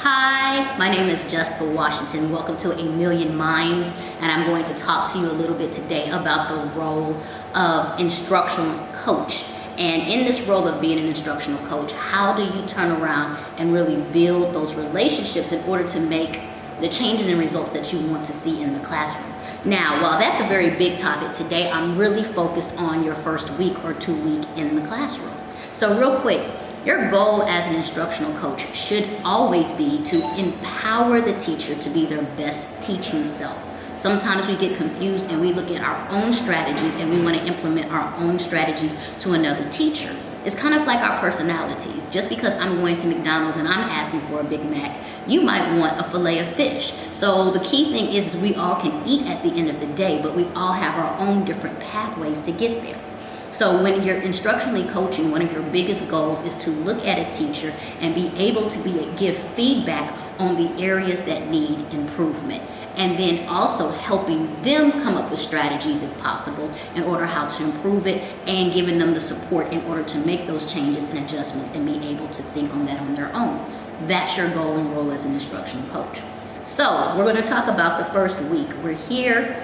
Hi, my name is Jessica Washington. Welcome to A Million Minds, and I'm going to talk to you a little bit today about the role of instructional coach. And in this role of being an instructional coach, how do you turn around and really build those relationships in order to make the changes and results that you want to see in the classroom? Now, while that's a very big topic today, I'm really focused on your first week or 2 week in the classroom. So real quick, your goal as an instructional coach should always be to empower the teacher to be their best teaching self. Sometimes we get confused and we look at our own strategies and we want to implement our own strategies to another teacher. It's kind of like our personalities. Just because I'm going to McDonald's and I'm asking for a Big Mac, you might want a fillet of fish. So the key thing is we all can eat at the end of the day, but we all have our own different pathways to get there. So when you're instructionally coaching, one of your biggest goals is to look at a teacher and be able to give feedback on the areas that need improvement. And then also helping them come up with strategies if possible in order how to improve it, and giving them the support in order to make those changes and adjustments and be able to think on that on their own. That's your goal and role as an instructional coach. So we're going to talk about the first week. We're here.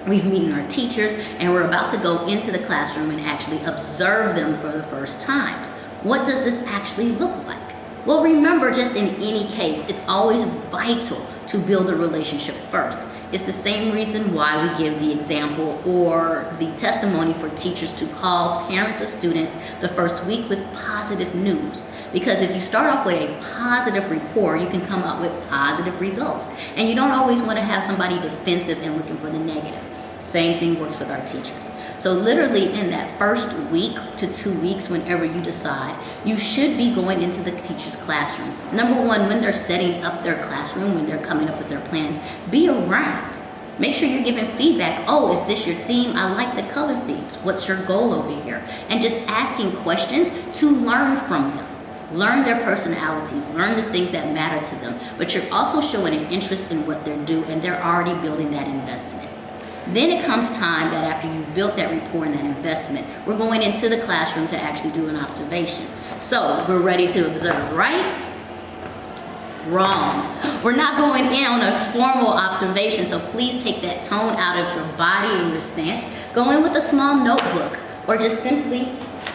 We've meeting our teachers, and we're about to go into the classroom and actually observe them for the first time. What does this actually look like? Well, remember, just in any case, it's always vital to build a relationship first. It's the same reason why we give the example or the testimony for teachers to call parents of students the first week with positive news. Because if you start off with a positive rapport, you can come out with positive results. And you don't always want to have somebody defensive and looking for the negative. Same thing works with our teachers. So literally in that first week to 2 weeks, whenever you decide, you should be going into the teacher's classroom. Number one, when they're setting up their classroom, when they're coming up with their plans, be around. Make sure you're giving feedback. Oh, is this your theme? I like the color themes. What's your goal over here? And just asking questions to learn from them. Learn their personalities, learn the things that matter to them. But you're also showing an interest in what they're doing, and they're already building that investment. Then it comes time that after you've built that rapport and that investment, we're going into the classroom to actually do an observation. So we're ready to observe, right? Wrong. We're not going in on a formal observation, so please take that tone out of your body and your stance. Go in with a small notebook or just simply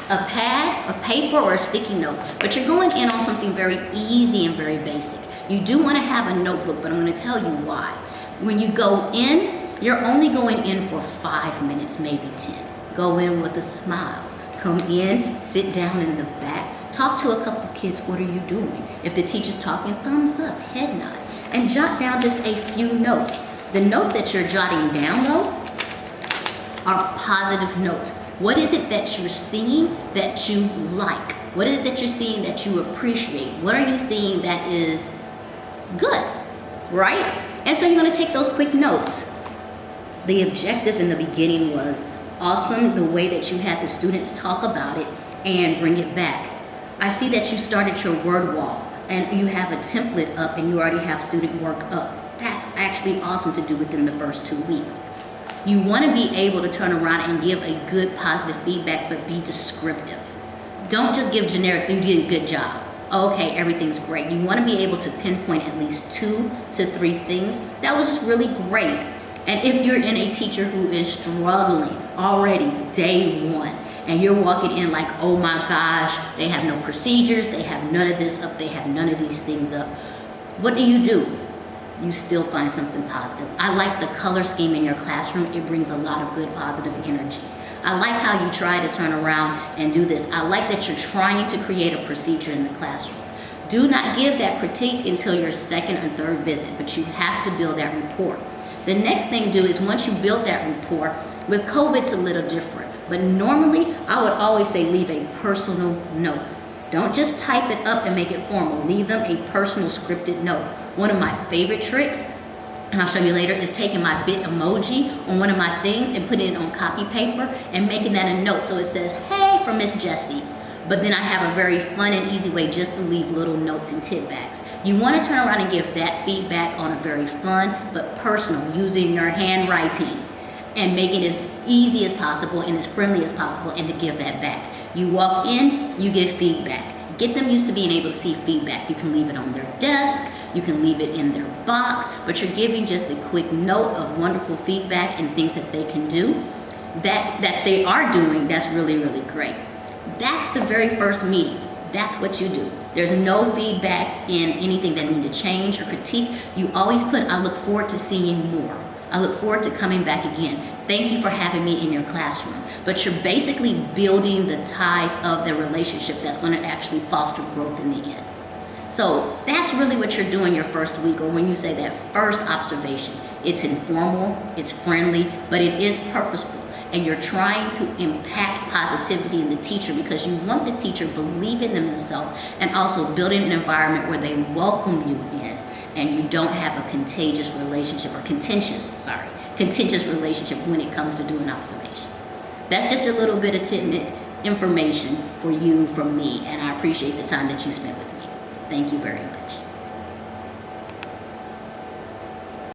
a pad, a paper, or a sticky note. But you're going in on something very easy and very basic. You do want to have a notebook, but I'm going to tell you why. When you go in, you're only going in for 5 minutes, maybe 10. Go in with a smile. Come in, sit down in the back, talk to a couple of kids. What are you doing? If the teacher's talking, thumbs up, head nod, and jot down just a few notes. The notes that you're jotting down, though, are positive notes. What is it that you're seeing that you like? What is it that you're seeing that you appreciate? What are you seeing that is good, right? And so you're going to take those quick notes. The objective in the beginning was awesome, the way that you had the students talk about it and bring it back. I see that you started your word wall and you have a template up and you already have student work up. That's actually awesome to do within the first 2 weeks. You want to be able to turn around and give a good positive feedback, but be descriptive. Don't just give generic, you did a good job. Okay, everything's great. You want to be able to pinpoint at least 2 to 3 things. That was just really great. And if you're in a teacher who is struggling already day one, and you're walking in like, oh my gosh, they have no procedures, they have none of this up, they have none of these things up, what do? You still find something positive. I like the color scheme in your classroom. It brings a lot of good positive energy. I like how you try to turn around and do this. I like that you're trying to create a procedure in the classroom. Do not give that critique until your second or third visit, but you have to build that rapport. The next thing to do is once you build that rapport, with COVID it's a little different, but normally I would always say leave a personal note. Don't just type it up and make it formal. Leave them a personal scripted note. One of my favorite tricks, and I'll show you later, is taking my bit emoji on one of my things and putting it on copy paper and making that a note. So it says, hey, from Miss Jessie. But then I have a very fun and easy way just to leave little notes and tidbacks. You want to turn around and give that feedback on a very fun but personal, using your handwriting and make it as easy as possible and as friendly as possible, and to give that back. You walk in, you give feedback. Get them used to being able to see feedback. You can leave it on their desk. You can leave it in their box, but you're giving just a quick note of wonderful feedback and things that they can do, that they are doing. That's really, really great. That's the very first meeting. That's what you do. There's no feedback in anything that need to change or critique. You always put, I look forward to seeing more. I look forward to coming back again. Thank you for having me in your classroom. But you're basically building the ties of the relationship that's going to actually foster growth in the end. So that's really what you're doing your first week, or when you say that first observation. It's informal, it's friendly, but it is purposeful. And you're trying to impact positivity in the teacher because you want the teacher believing in themselves and also building an environment where they welcome you in and you don't have a contentious relationship relationship when it comes to doing observations. That's just a little bit of tidbit information for you from me, and I appreciate the time that you spent with me. Thank you very much.